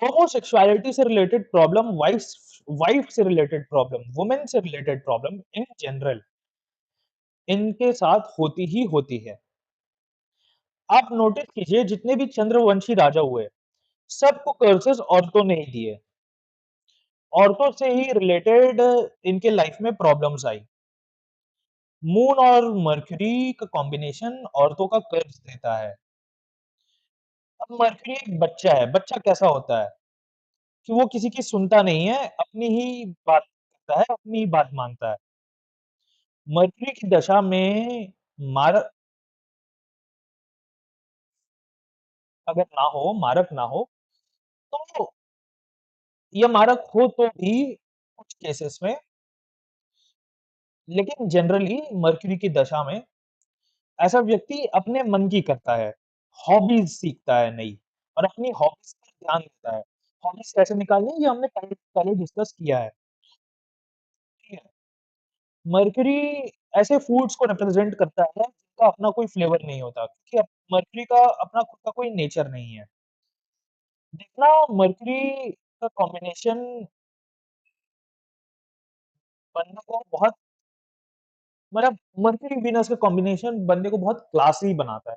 होमोसेक्सुअलिटी से रिलेटेड प्रॉब्लम, वाइफ से रिलेटेड प्रॉब्लम, वुमेन से रिलेटेड प्रॉब्लम इन जनरल इनके साथ होती ही होती है। आप नोटिस कीजिए जितने भी चंद्रवंशी राजा हुए, सबको कर्सेस औरतों ने ही दिए। औरतों से ही रिलेटेड इनके लाइफ में प्रॉब्लम्स आई। मून और मर्क्यूरी का कॉम्बिनेशन औरतों का कर्ज देता है। अब मर्क्यूरी एक बच्चा है, बच्चा कैसा होता है कि वो किसी की सुनता नहीं है, अपनी ही बात करता है, अपनी ही बात मानता है। मर्क्यूरी की दशा में मार अगर ना हो, मारक ना हो, तो या मारक हो तो भी कुछ केसेस में, लेकिन जनरली मर्क्यूरी की दशा में ऐसा व्यक्ति अपने मन की करता है, हॉबीज़ सीखता है नई और अपनी हॉबीज़ पर ध्यान देता है। हॉबीज़ कैसे निकालनी है ये हमने पहले पहले डिस्कस किया है, ठीक है? मर्क्यूरी ऐसे फूड्स को रिप्रेजेंट करता है जिनका अपना कोई फ्लेवर नहीं होता क्योंकि मर्क्यूरी का अपना खुद का कोई नेचर नहीं है। जितना मर्क्यूरी का कॉम्बिनेशन बंदे को बहुत मतलब मर्क्यूरी वीनस का कॉम्बिनेशन बंदे को बहुत क्लासी बनाता है,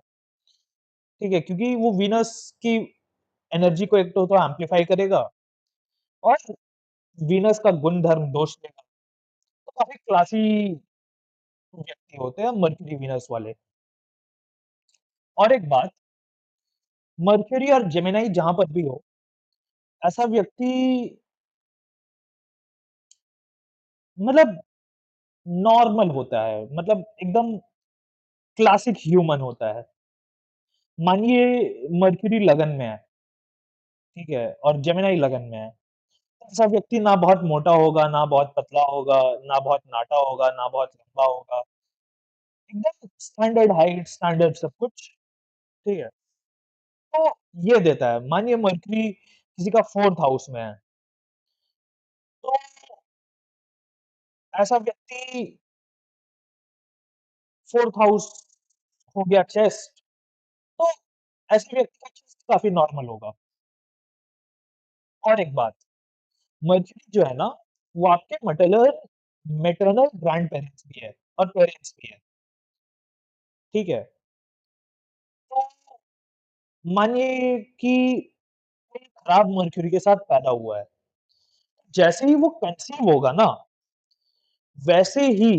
ठीक है? क्योंकि वो वीनस की एनर्जी को एक तो एम्प्लीफाई करेगा और वीनस का गुण-धर्म दोष लेगा, तो काफ़ी क्लासी व्यक्ति होते हैं मर्क्यूरी वीनस वाले। और एक बात, मर्क्यूरी और जेमिनी जहाँ पर भी हो, ऐसा व्यक्ति मतलब नॉर्मल होता है, मतलब एकदम क्लासिक ह्यूमन होता है। मानिए मर्क्यूरी लगन में है, ठीक है? और जेमिनी लगन में है। ऐसा व्यक्ति ना बहुत मोटा होगा, ना बहुत पतला होगा, ना बहुत नाटा होगा, ना बहुत लंबा होगा। एकदम स्टैंडर्ड हाइट, स्टैंडर्ड सब कुछ, ठीक है? तो ये देता है। मानिए मर्क्यूरी किसी का 4th हाउस में है, तो ऐसा व्यक्ति 4th हाउस हो गया चेस्ट, तो ऐसे व्यक्ति का चेस्ट काफ़ी नॉर्मल होगा। और एक बात, मर्क्यूरी जो है ना, वो आपके मैटरनल ग्रैंड-पेरेंट्स भी है और पेरेंट्स भी है, ठीक है? तो मानिए कि कोई खराब मर्क्यूरी के साथ पैदा हुआ है, जैसे ही वो कंसीव होगा ना, वैसे ही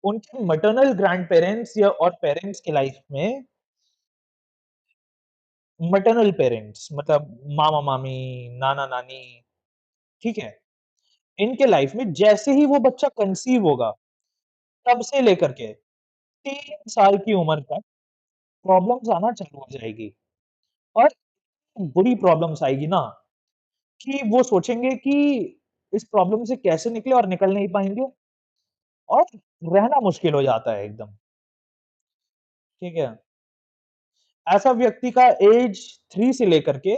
उनके मैटरनल ग्रैंड-पेरेंट्स या और पेरेंट्स की लाइफ में मैटरनल पेरेंट्स मतलब मामा-मामी, नाना-नानी, ठीक है? इनके लाइफ में जैसे ही वो बच्चा कंसीव होगा, तब से लेकर के 3 साल की उम्र तक प्रॉब्लम्स आना चालू हो जाएगी और बुरी प्रॉब्लम्स आएगी ना, कि वो सोचेंगे कि इस प्रॉब्लम से कैसे निकले और निकल नहीं पाएँगे और रहना मुश्किल हो जाता है एकदम, ठीक है? ऐसा व्यक्ति का एज 3 से लेकर के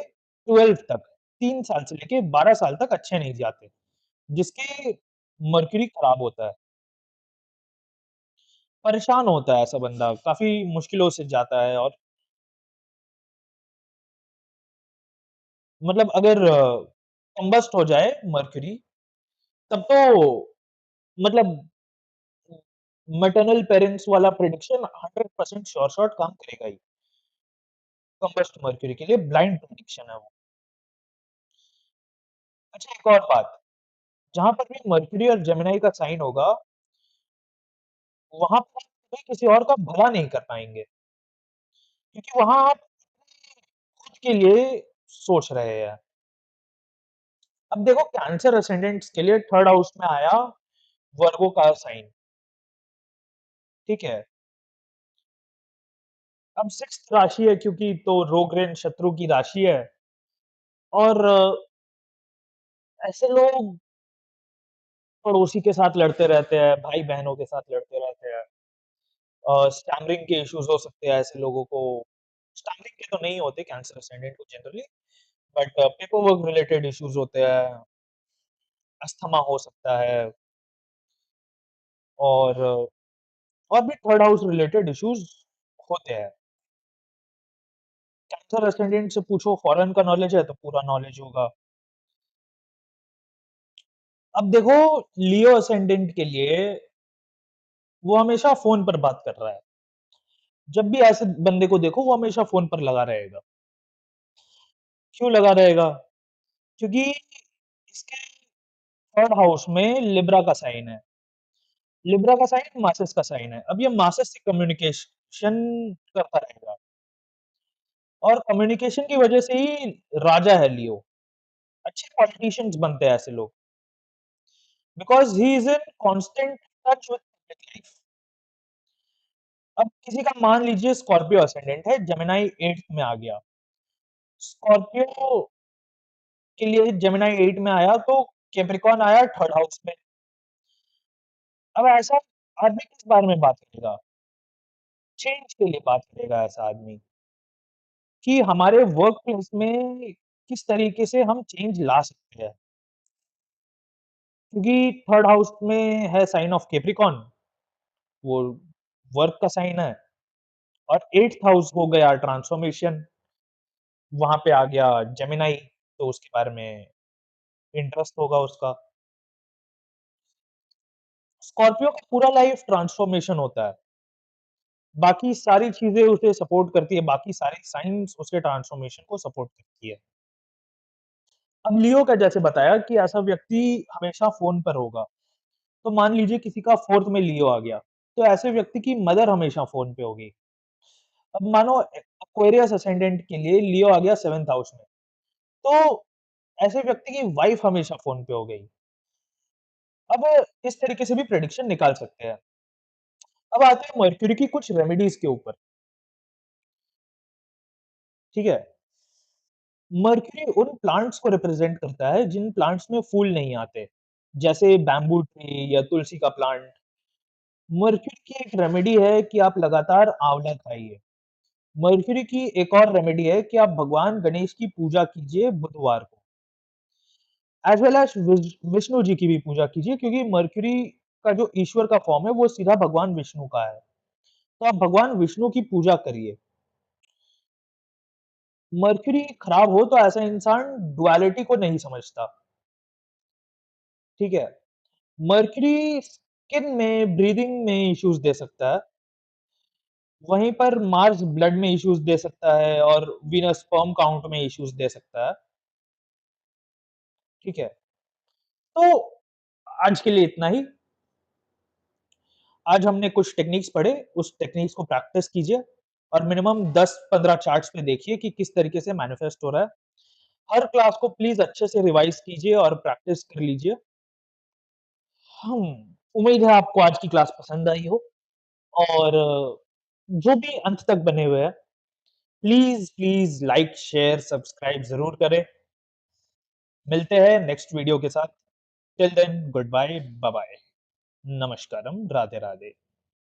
12 तक, 3 साल से लेके 12 साल तक अच्छे नहीं जाते, जिसके मर्क्यूरी खराब होता है। परेशान होता है ऐसा बंदा, काफ़ी मुश्किलों से जाता है और मतलब अगर कंबस्ट हो जाए मर्क्यूरी, तब तो मतलब मैटरनल पेरेंट्स वाला प्रेडिक्शन 100% श्योर शॉट काम करेगा ही। कंबस्ट मर्क्यूरी के लिए ब्लाइंड प्रेडिक्शन है वो। अच्छा एक और बात, जहाँ पर भी मर्क्यूरी और जेमिनी का साइन होगा, वहाँ पर आप कभी किसी और का भला नहीं कर पाएँगे, क्योंकि वहाँ आप खुद के लिए सोच रहे हैं। अब देखो कैंसर असेंडेंट्स के लिए 3rd हाउस में आया वर्गो का साइन, ठीक है? अब 6th राशि है क्योंकि तो रोग ऋण शत्रु की राशि है और ऐसे लोग पड़ोसी के साथ लड़ते रहते हैं, भाई-बहनों के साथ लड़ते रहते हैं। स्टैमरिंग के इश्यूज़ हो सकते हैं ऐसे लोगों को। स्टैमरिंग के तो नहीं होते कैंसर असेंडेंट को generally, but paper work related issues होते हैं, अस्थमा हो सकता है और और भी 3rd हाउस रिलेटेड इश्यूज़ होते हैं। कैंसर असेंडेंट से पूछो फॉरेन का नॉलेज है तो पूरा नॉलेज होगा। अब देखो लियो असेंडेंट के लिए वो हमेशा फ़ोन पर बात कर रहा है। जब भी ऐसे बंदे को देखो वो हमेशा फ़ोन पर लगा रहेगा। क्यों लगा रहेगा? क्योंकि इसके 3rd हाउस में लिब्रा का साइन है। लिब्रा का साइन मासेस का साइन है। अब ये मासेस से कम्युनिकेशन करता रहेगा और कम्युनिकेशन की वजह से ही राजा है लियो। अच्छे पॉलिटिशियंस बनते हैं ऐसे लोग because he is in constant touch with public life. अब किसी का मान लीजिए स्कॉर्पियो असेंडेंट है, जेमिनी 8th में आ गया। स्कॉर्पियो के लिए जेमिनी 8 में आया तो कैप्रिकॉर्न आया 3rd हाउस में। अब ऐसा आदमी किस बारे में बात करेगा? चेंज के लिए बात करेगा ऐसा आदमी। कि हमारे वर्क प्लेस में किस तरीके से हम चेंज ला सकते हैं। क्योंकि 3rd हाउस में है साइन ऑफ कैप्रिकॉर्न, वो वर्क का साइन है और 8th हाउस हो गया ट्रांसफॉर्मेशन, वहाँ पे आ गया जेमिनी, तो उसके बारे में इंटरेस्ट होगा उसका। स्कॉर्पियो का पूरा लाइफ ट्रांसफॉर्मेशन होता है। बाकी सारी चीज़ें उसे सपोर्ट करती है, बाकी सारे साइन्स उसके ट्रांसफॉर्मेशन को सपोर्ट करती है। अब लियो का जैसे बताया कि ऐसा व्यक्ति हमेशा फ़ोन पर होगा। तो मान लीजिए किसी का 4th में लियो आ गया, तो ऐसे व्यक्ति की मदर हमेशा फ़ोन पे होगी। अब मानो एक्वेरियस असेंडेंट के लिए लियो आ गया 7th हाउस में, तो ऐसे व्यक्ति की वाइफ़ हमेशा फ़ोन पे हो गई। अब इस तरीके से भी प्रेडिक्शन निकाल सकते हैं। अब आते हैं मर्क्यूरी की कुछ रेमेडीज़ के ऊपर, ठीक है? मर्क्यूरी उन प्लांट्स को रिप्रेज़ेंट करता है जिन प्लांट्स में फूल नहीं आते, जैसे बैम्बू ट्री या तुलसी का प्लांट। मर्क्यूरी की एक रेमेडी है कि आप लगातार आंवला खाइए। मर्क्यूरी की एक और रेमेडी है कि आप भगवान गणेश की पूजा कीजिए बुधवार को। As well as Vishnu ji की भी पूजा कीजिए क्योंकि मर्क्यूरी का जो ईश्वर का फ़ॉर्म है वो सीधा भगवान विष्णु का है। तो आप भगवान विष्णु की पूजा करिए। मर्क्यूरी खराब हो तो ऐसा इंसान डुअलिटी को नहीं समझता, ठीक है? मर्क्यूरी स्किन में, ब्रीथिंग में इश्यूज़ दे सकता है। वहीं पर मार्स ब्लड में इश्यूज़ दे सकता है और वीनस स्पर्म काउंट में इश्यूज़ दे सकता है, ठीक है? तो आज के लिए इतना ही। आज हमने कुछ टेक्निक्स पढ़े, उस टेक्निक्स को प्रैक्टिस कीजिए और मिनिमम 10-15 चार्ट्स पे देखिए कि किस तरीके से मैनिफेस्ट हो रहा है। हर क्लास को प्लीज़ अच्छे से रिवाइज़ कीजिए और प्रैक्टिस कर लीजिए। उम्मीद है आपको आज की क्लास पसंद आई हो और जो भी अंत तक बने हुए हैं, प्लीज़ लाइक, शेयर, सब्सक्राइब ज़रूर करें। मिलते हैं नेक्स्ट वीडियो के साथ। Till then good bye, bye bye. नमस्कारम, राधे-राधे।